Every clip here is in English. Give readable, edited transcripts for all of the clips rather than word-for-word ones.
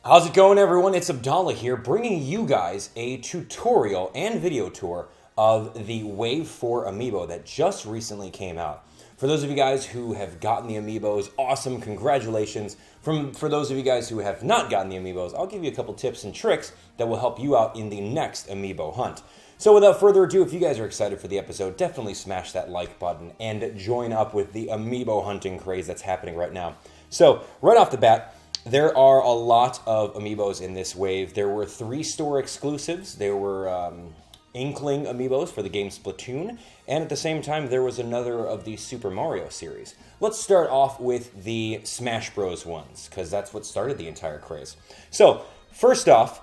How's it going, everyone? It's Abdallah here, bringing you guys a tutorial and video tour of the Wave 4 Amiibo that just recently came out. For those of you guys who have gotten the Amiibos, awesome, congratulations. For those of you guys who have not gotten the Amiibos, I'll give you a couple tips and tricks that will help you out in the next Amiibo hunt. So without further ado, if you guys are excited for the episode, definitely smash that like button and join up with the Amiibo hunting craze that's happening right now. So, right off the bat, there are a lot of Amiibos in this wave. There were 3 store exclusives. There were Inkling Amiibos for the game Splatoon, and at the same time, there was another of the Super Mario series. Let's start off with the Smash Bros. Ones, because that's what started the entire craze. So, first off,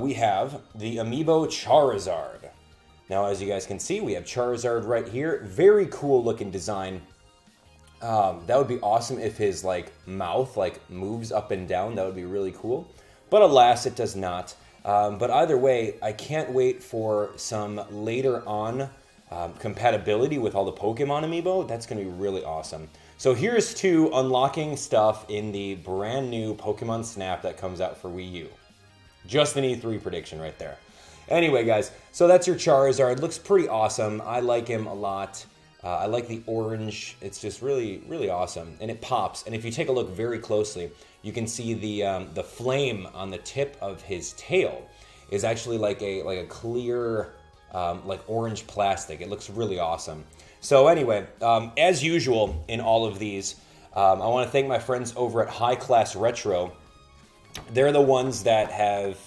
we have the Amiibo Charizard. Now, as you guys can see, we have Charizard right here. Very cool looking design. That would be awesome if his mouth moves up and down. That would be really cool. But alas, it does not. But either way, I can't wait for some later on compatibility with all the Pokemon Amiibo. That's going to be really awesome. So here's to unlocking stuff in the brand new Pokemon Snap that comes out for Wii U. Just an E3 prediction right there. Anyway, guys, so that's your Charizard. Looks pretty awesome. I like him a lot. I like the orange. It's just really, really awesome, and it pops. And if you take a look very closely, you can see the flame on the tip of his tail is actually like a clear orange plastic. It looks really awesome. So anyway, as usual in all of these, I want to thank my friends over at High Class Retro. They're the ones that have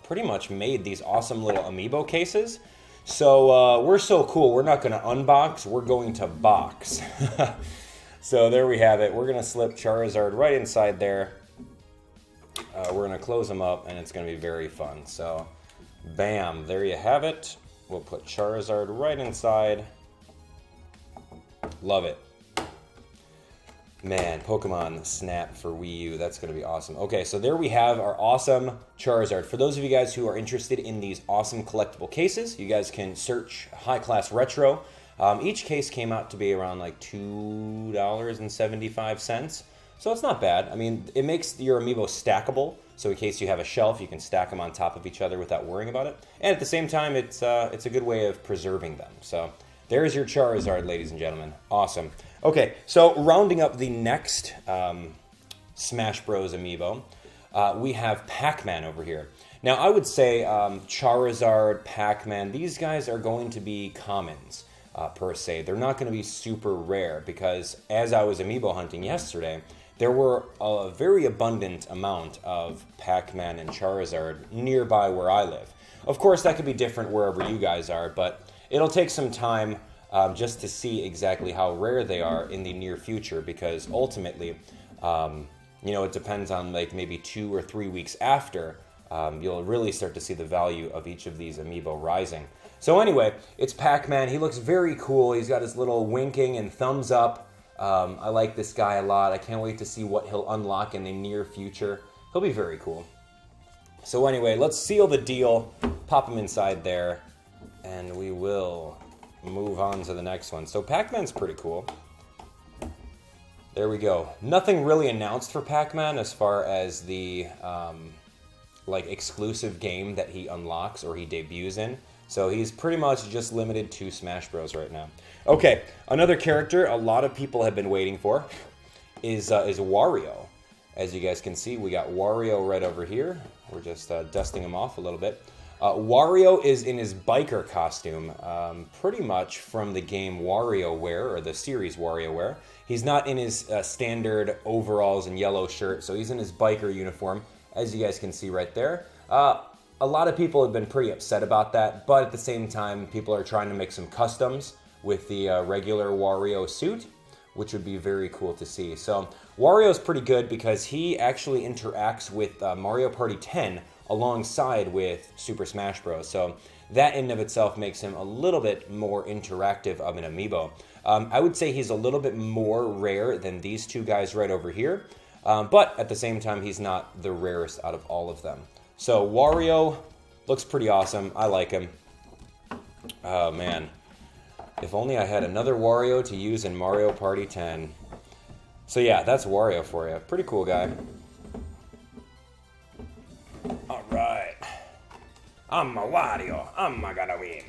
pretty much made these awesome little Amiibo cases. So we're so cool, we're not going to unbox, we're going to box. So there we have it. We're going to slip Charizard right inside there. We're going to close them up, and it's going to be very fun. So, bam, there you have it. We'll put Charizard right inside. Love it. Man, Pokemon Snap for Wii U, that's going to be awesome. Okay, so there we have our awesome Charizard. For those of you guys who are interested in these awesome collectible cases, you guys can search High Class Retro. Each case came out to be around $2.75. So it's not bad. I mean, it makes your Amiibo stackable. So in case you have a shelf, you can stack them on top of each other without worrying about it. And at the same time, it's a good way of preserving them. So there's your Charizard, ladies and gentlemen. Awesome. Okay, so rounding up the next Smash Bros. Amiibo, we have Pac-Man over here. Now, I would say Charizard, Pac-Man, these guys are going to be commons, per se. They're not going to be super rare, because as I was Amiibo hunting yesterday, there were a very abundant amount of Pac-Man and Charizard nearby where I live. Of course, that could be different wherever you guys are, but it'll take some time just to see exactly how rare they are in the near future, because ultimately, it depends on maybe 2 or 3 weeks after, you'll really start to see the value of each of these Amiibo rising. So anyway, it's Pac-Man. He looks very cool. He's got his little winking and thumbs up. I like this guy a lot. I can't wait to see what he'll unlock in the near future. He'll be very cool. So anyway, let's seal the deal, pop him inside there, and we will move on to the next one. So Pac-Man's pretty cool. There we go. Nothing really announced for Pac-Man as far as the exclusive game that he unlocks or he debuts in. So he's pretty much just limited to Smash Bros. Right now. Okay, another character a lot of people have been waiting for is Wario. As you guys can see, we got Wario right over here. We're just dusting him off a little bit. Wario is in his biker costume, pretty much from the game WarioWare, or the series WarioWare. He's not in his standard overalls and yellow shirt, so he's in his biker uniform, as you guys can see right there. A lot of people have been pretty upset about that, but at the same time, people are trying to make some customs with the regular Wario suit, which would be very cool to see. So Wario's pretty good because he actually interacts with Mario Party 10 alongside with Super Smash Bros. So that in and of itself makes him a little bit more interactive of an Amiibo. I would say he's a little bit more rare than these two guys right over here, but at the same time, he's not the rarest out of all of them. So Wario looks pretty awesome. I like him. Oh man, if only I had another Wario to use in Mario Party 10. So yeah, that's Wario for you. Pretty cool guy. I'm a Wario. I'm gonna win.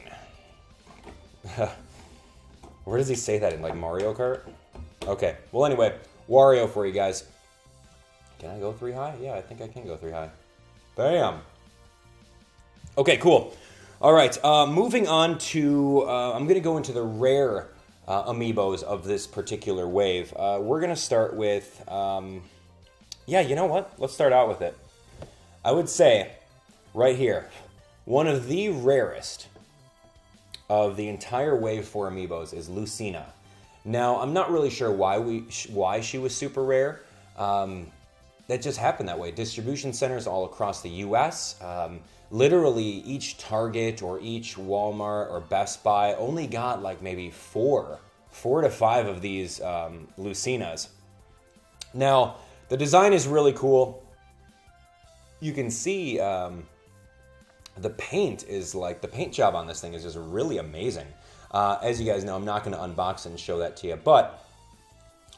Where does he say that in, like, Mario Kart? Okay, well, anyway, Wario for you guys. Can I go 3 high? Yeah, I think I can go 3 high. Bam! Okay, cool. All right, moving on to... I'm going to go into the rare Amiibos of this particular wave. We're going to start with... yeah, you know what? Let's start out with it. I would say, right here, one of the rarest of the entire wave for Amiibos is Lucena. Now, I'm not really sure why she was super rare. That just happened that way. Distribution centers all across the US, literally each Target or each Walmart or Best Buy only got like maybe 4 to 5 of these Lucenas. Now, the design is really cool. You can see the paint is like, the paint job on this thing is just really amazing. As you guys know, I'm not going to unbox and show that to you, but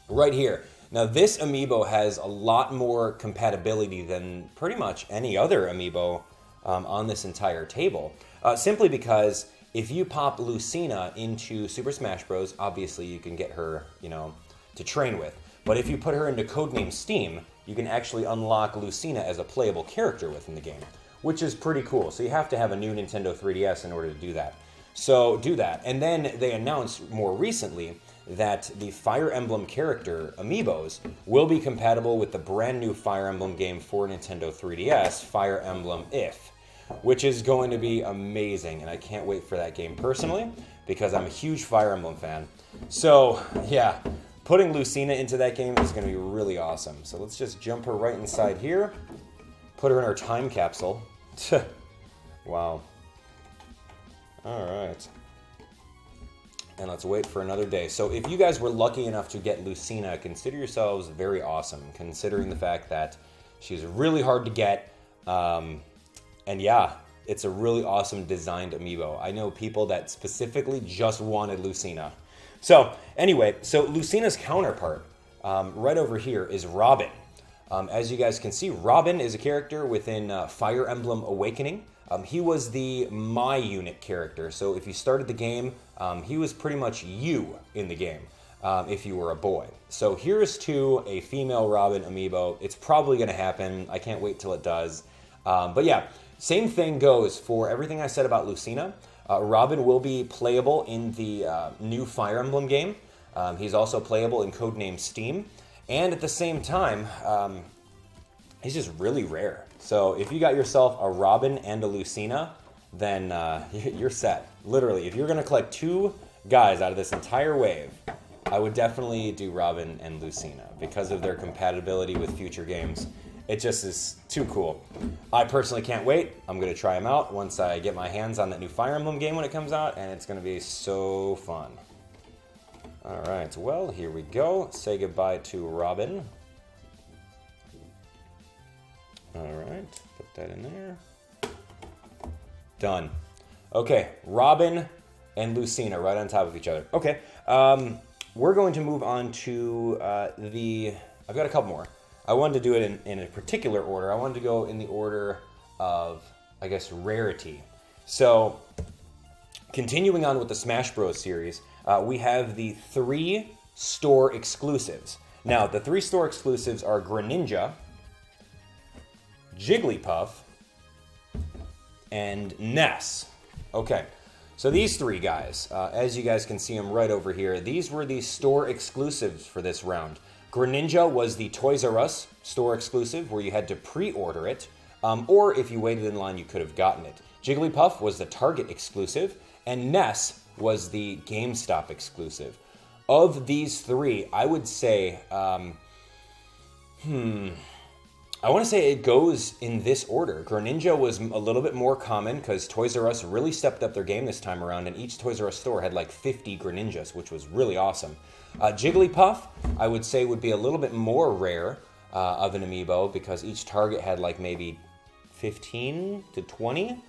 right here. Now, this Amiibo has a lot more compatibility than pretty much any other Amiibo on this entire table. Simply because if you pop Lucena into Super Smash Bros., obviously you can get her, you know, to train with. But if you put her into Codename Steam, you can actually unlock Lucena as a playable character within the game, which is pretty cool. So you have to have a new Nintendo 3DS in order to do that. So do that. And then they announced more recently that the Fire Emblem character Amiibos will be compatible with the brand new Fire Emblem game for Nintendo 3DS, Fire Emblem If, which is going to be amazing. And I can't wait for that game personally, because I'm a huge Fire Emblem fan. So yeah, putting Lucena into that game is going to be really awesome. So let's just jump her right inside here, put her in our time capsule. Wow. All right. And let's wait for another day. So if you guys were lucky enough to get Lucena, consider yourselves very awesome, considering the fact that she's really hard to get. And yeah, it's a really awesome designed Amiibo. I know people that specifically just wanted Lucena. So anyway, so Lucena's counterpart right over here is Robin. As you guys can see, Robin is a character within Fire Emblem Awakening. He was the My Unit character, so if you started the game, he was pretty much you in the game, if you were a boy. So here's to a female Robin Amiibo. It's probably going to happen. I can't wait till it does. But yeah, same thing goes for everything I said about Lucena. Robin will be playable in the new Fire Emblem game. He's also playable in Codename Steam. And at the same time, he's just really rare. So if you got yourself a Robin and a Lucena, then you're set. Literally, if you're going to collect 2 guys out of this entire wave, I would definitely do Robin and Lucena because of their compatibility with future games. It just is too cool. I personally can't wait. I'm going to try them out once I get my hands on that new Fire Emblem game when it comes out, and it's going to be so fun. All right, well, here we go. Say goodbye to Robin. All right, put that in there. Done. Okay, Robin and Lucena right on top of each other. Okay, we're going to move on to I've got a couple more. I wanted to do it in a particular order. I wanted to go in the order of, I guess, rarity. So, continuing on with the Smash Bros. Series, we have the 3 store exclusives. Now, the 3 store exclusives are Greninja, Jigglypuff, and Ness. Okay, so these 3 guys, as you guys can see them right over here, these were the store exclusives for this round. Greninja was the Toys R Us store exclusive where you had to pre-order it, or if you waited in line, you could have gotten it. Jigglypuff was the Target exclusive, and Ness was the GameStop exclusive. Of these 3, I would say, I want to say it goes in this order. Greninja was a little bit more common because Toys R Us really stepped up their game this time around, and each Toys R Us store had like 50 Greninjas, which was really awesome. Jigglypuff, I would say, would be a little bit more rare of an Amiibo because each Target had like maybe 15 to 20.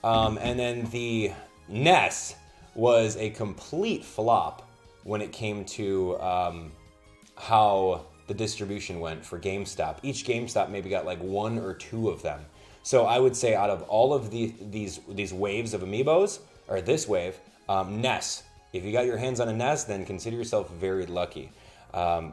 And then the Ness was a complete flop when it came to how the distribution went for GameStop. Each GameStop maybe got like 1 or 2 of them. So I would say out of all of these waves of Amiibos, or this wave, Ness. If you got your hands on a Ness, then consider yourself very lucky. A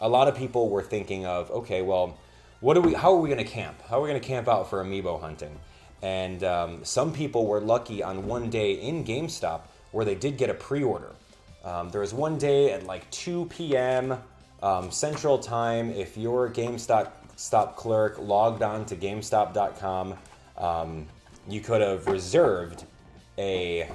lot of people were thinking of, okay, well, how are we going to camp? How are we going to camp out for Amiibo hunting? And some people were lucky on one day in GameStop where they did get a pre-order. There was one day at like 2 p.m. Central Time. If your GameStop clerk logged on to GameStop.com, you could have reserved a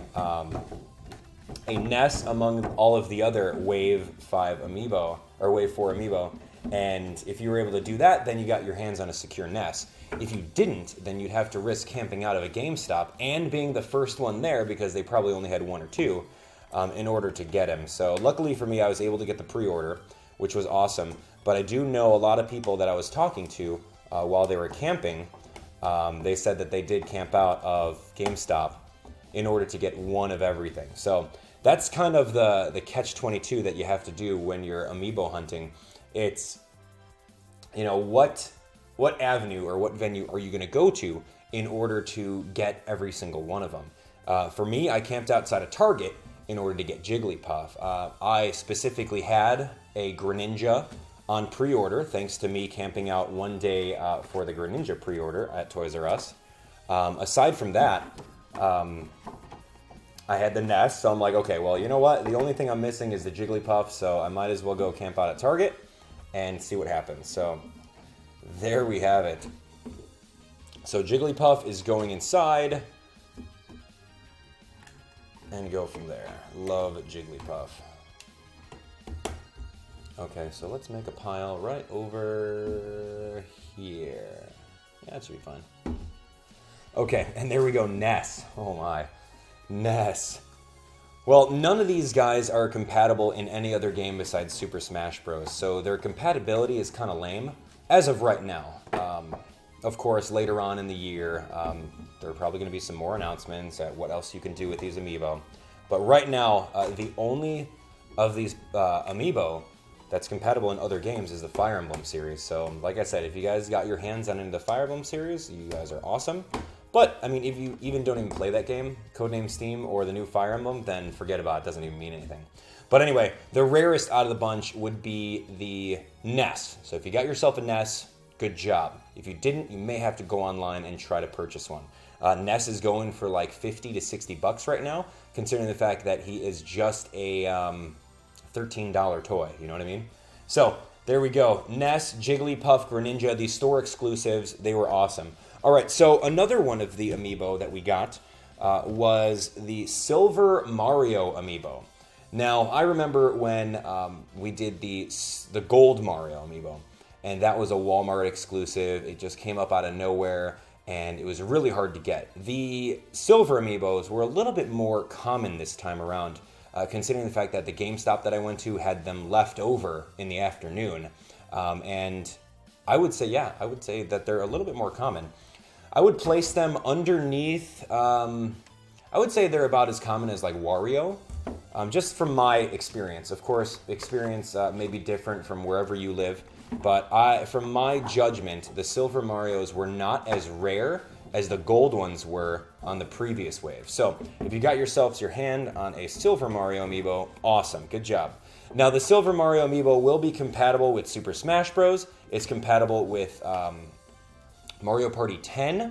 Ness among all of the other Wave 5 Amiibo, or Wave 4 Amiibo. And if you were able to do that, then you got your hands on a secure Ness. If you didn't, then you'd have to risk camping out of a GameStop and being the first one there because they probably only had one or two in order to get him. So luckily for me, I was able to get the pre-order, which was awesome. But I do know a lot of people that I was talking to while they were camping. They said that they did camp out of GameStop in order to get one of everything. So that's kind of the catch-22 that you have to do when you're Amiibo hunting. It's, you know, what avenue or what venue are you going to go to in order to get every single one of them? For me, I camped outside of Target in order to get Jigglypuff. I specifically had a Greninja on pre-order, thanks to me camping out one day for the Greninja pre-order at Toys R Us. Aside from that, I had the Ness, so I'm like, okay, well, you know what? The only thing I'm missing is the Jigglypuff, so I might as well go camp out at Target and see what happens. So there we have it. So Jigglypuff is going inside and go from there. Love Jigglypuff. Okay, so let's make a pile right over here. Yeah, that should be fine. Okay, and there we go, Ness. Oh my. Ness. Well, none of these guys are compatible in any other game besides Super Smash Bros. So their compatibility is kind of lame, as of right now. Of course, later on in the year, there are probably going to be some more announcements at what else you can do with these Amiibo. But right now, the only of these Amiibo that's compatible in other games is the Fire Emblem series. So, like I said, if you guys got your hands on into the Fire Emblem series, you guys are awesome. But, I mean, if you even don't even play that game, Codename Steam or the new Fire Emblem, then forget about it. It doesn't even mean anything. But anyway, the rarest out of the bunch would be the Ness. So if you got yourself a Ness, good job. If you didn't, you may have to go online and try to purchase one. Ness is going for like 50 to 60 bucks right now, considering the fact that he is just a $13 toy. You know what I mean? So there we go. Ness, Jigglypuff, Greninja, these store exclusives, they were awesome. All right, so another one of the Amiibo that we got was the Silver Mario Amiibo. Now, I remember when we did the Gold Mario Amiibo, and that was a Walmart exclusive. It just came up out of nowhere, and it was really hard to get. The Silver Amiibos were a little bit more common this time around, considering the fact that the GameStop that I went to had them left over in the afternoon. And I would say that they're a little bit more common. I would place them underneath, I would say they're about as common as like Wario, just from my experience. Of course, experience may be different from wherever you live, but from my judgment, the Silver Marios were not as rare as the gold ones were on the previous wave. So if you got yourselves your hand on a Silver Mario Amiibo, awesome, good job. Now the Silver Mario Amiibo will be compatible with Super Smash Bros. It's compatible with Mario Party 10,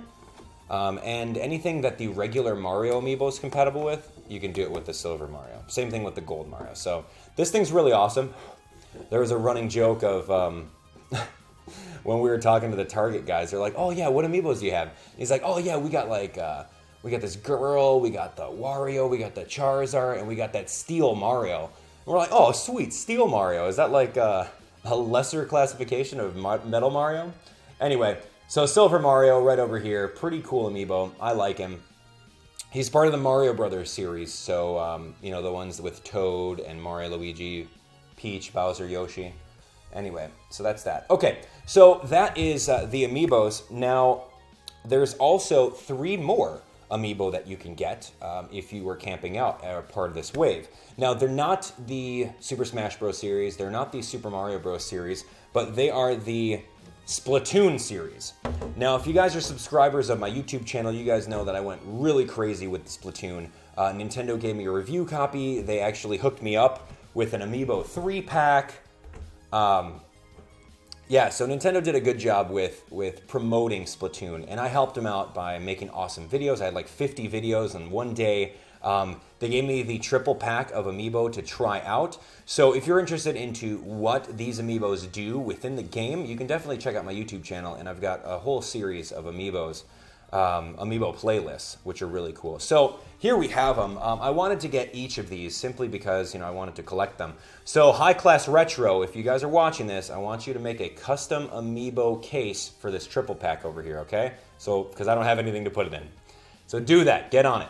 and anything that the regular Mario Amiibo is compatible with, you can do it with the Silver Mario. Same thing with the Gold Mario. So this thing's really awesome. There was a running joke of when we were talking to the Target guys, they're like, "Oh yeah, what Amiibos do you have?" And he's like, "Oh yeah, we got like we got this girl, we got the Wario, we got the Charizard, and we got that Steel Mario." And we're like, "Oh sweet, Steel Mario. Is that like a lesser classification of Metal Mario?" Anyway. So Silver Mario right over here, pretty cool Amiibo. I like him. He's part of the Mario Brothers series, so you know, the ones with Toad and Mario, Luigi, Peach, Bowser, Yoshi. Anyway, so that's that. Okay, so that is the Amiibos. Now, there's also 3 more Amiibo that you can get if you were camping out or part of this wave. Now, they're not the Super Smash Bros. Series, they're not the Super Mario Bros. Series, but they are the Splatoon series. Now, if you guys are subscribers of my YouTube channel, you guys know that I went really crazy with Splatoon. Nintendo gave me a review copy. They actually hooked me up with an Amiibo 3-pack. Yeah, so Nintendo did a good job with promoting Splatoon, and I helped them out by making awesome videos. I had like 50 videos in one day. They gave me the triple pack of Amiibo to try out. So if you're interested into what these Amiibos do within the game, you can definitely check out my YouTube channel, and I've got a whole series of Amiibos, Amiibo playlists, which are really cool. So here we have them. I wanted to get each of these simply because, I wanted to collect them. So High Class Retro, if you guys are watching this, I want you to make a custom Amiibo case for this triple pack over here, okay? So, because I don't have anything to put it in. So do that, get on it.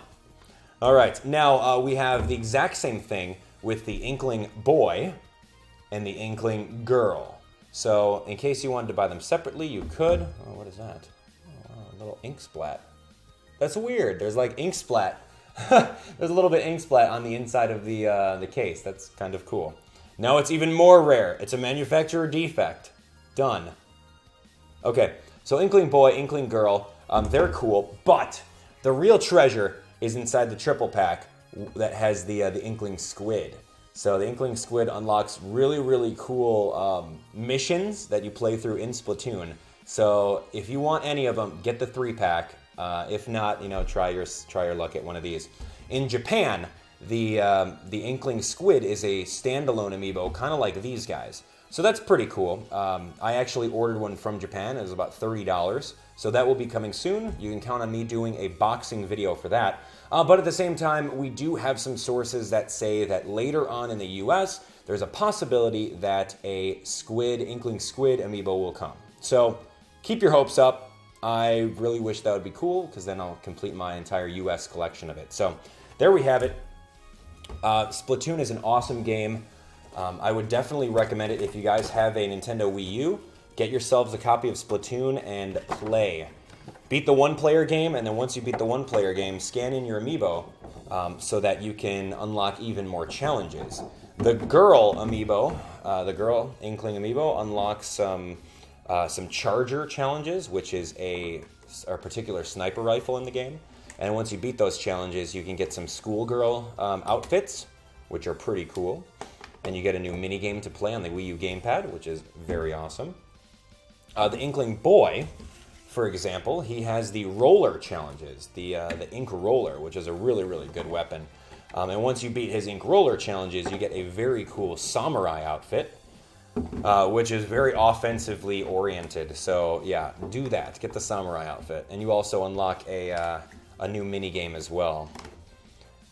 All right, now we have the exact same thing with the Inkling boy and the Inkling girl. So in case you wanted to buy them separately, you could. Oh, what is that? Oh, wow, a little ink splat. That's weird. There's like ink splat. There's a little bit ink splat on the inside of the case. That's kind of cool. Now it's even more rare. It's a manufacturer defect. Done. Okay, so Inkling boy, Inkling girl, they're cool, but the real treasure is inside the triple pack that has the Inkling squid. So the Inkling squid unlocks really, really cool missions that you play through in Splatoon. So if you want any of them, get the 3-pack. If not, try your luck at one of these. In Japan, the Inkling squid is a standalone amiibo, kind of like these guys. So that's pretty cool. I actually ordered one from Japan. It was about $30. So that will be coming soon. You can count on me doing a boxing video for that. But at the same time, we do have some sources that say that later on in the US, there's a possibility that a Inkling squid amiibo will come. So keep your hopes up. I really wish that would be cool, because then I'll complete my entire US collection of it. So there we have it. Splatoon is an awesome game. I would definitely recommend it if you guys have a Nintendo Wii U. Get yourselves a copy of Splatoon and play. Beat the one-player game, and then once you beat the one-player game, scan in your amiibo so that you can unlock even more challenges. The girl amiibo, the girl Inkling amiibo, unlocks some charger challenges, which is a particular sniper rifle in the game. And once you beat those challenges, you can get some schoolgirl outfits, which are pretty cool. And you get a new mini-game to play on the Wii U gamepad, which is very awesome. The Inkling boy, for example, he has the roller challenges, the ink roller, which is a really, really good weapon. And once you beat his ink roller challenges, you get a very cool samurai outfit, which is very offensively oriented. So yeah, do that. Get the samurai outfit. And you also unlock a new mini-game as well.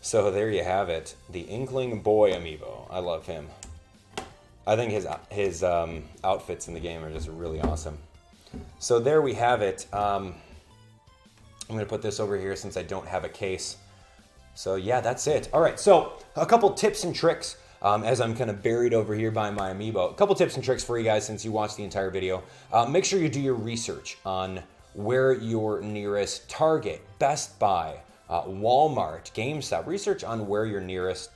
So there you have it, the Inkling boy amiibo. I love him. I think his outfits in the game are just really awesome. So there we have it. I'm going to put this over here since I don't have a case. So yeah, that's it. All right, so a couple tips and tricks as I'm kind of buried over here by my amiibo. A couple tips and tricks for you guys since you watched the entire video. Make sure you do your research on where your nearest Target, Best Buy, Walmart, GameStop. Research on where your nearest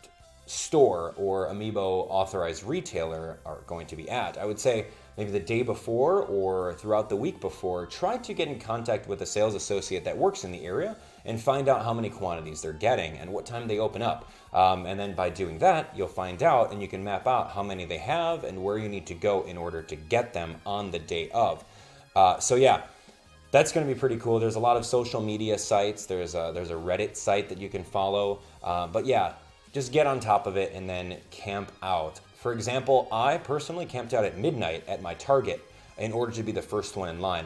store or Amiibo authorized retailer are going to be at. I would say maybe the day before or throughout the week before, try to get in contact with a sales associate that works in the area and find out how many quantities they're getting and what time they open up. And then by doing that, you'll find out and you can map out how many they have and where you need to go in order to get them on the day of. So yeah, that's going to be pretty cool. There's a lot of social media sites. There's a Reddit site that you can follow. But yeah, just get on top of it and then camp out. For example, I personally camped out at midnight at my Target in order to be the first one in line.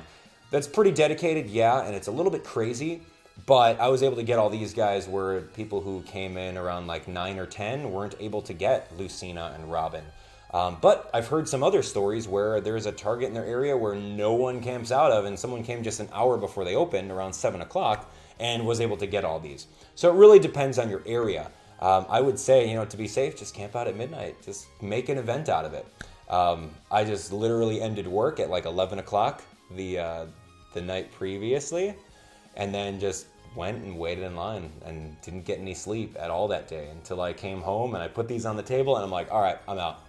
That's pretty dedicated, yeah, and it's a little bit crazy, but I was able to get all these guys where people who came in around like 9 or 10 weren't able to get Lucena and Robin. But I've heard some other stories where there's a Target in their area where no one camps out of, and someone came just an hour before they opened, around 7 o'clock, and was able to get all these. So it really depends on your area. I would say, to be safe, just camp out at midnight. Just make an event out of it. I just literally ended work at like 11 o'clock the night previously, and then just went and waited in line and didn't get any sleep at all that day until I came home and I put these on the table and I'm like, all right, I'm out.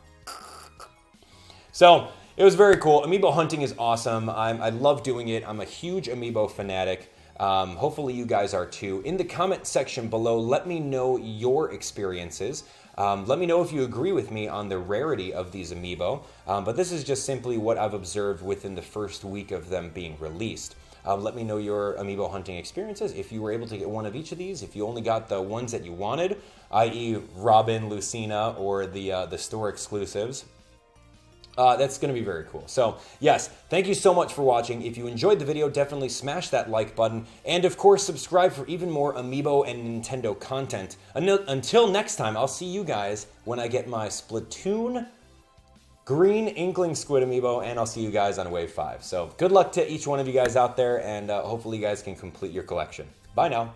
So It was very cool. Amiibo hunting is awesome. I love doing it. I'm a huge Amiibo fanatic. Hopefully you guys are too. In the comment section below, let me know your experiences. Let me know if you agree with me on the rarity of these Amiibo, but this is just simply what I've observed within the first week of them being released. Let me know your Amiibo hunting experiences, if you were able to get one of each of these, if you only got the ones that you wanted, i.e. Robin, Lucena, or the store exclusives. That's going to be very cool. So, yes, thank you so much for watching. If you enjoyed the video, definitely smash that like button. And, of course, subscribe for even more Amiibo and Nintendo content. Until next time, I'll see you guys when I get my Splatoon green Inkling Squid Amiibo, and I'll see you guys on Wave 5. So, good luck to each one of you guys out there, and hopefully you guys can complete your collection. Bye now.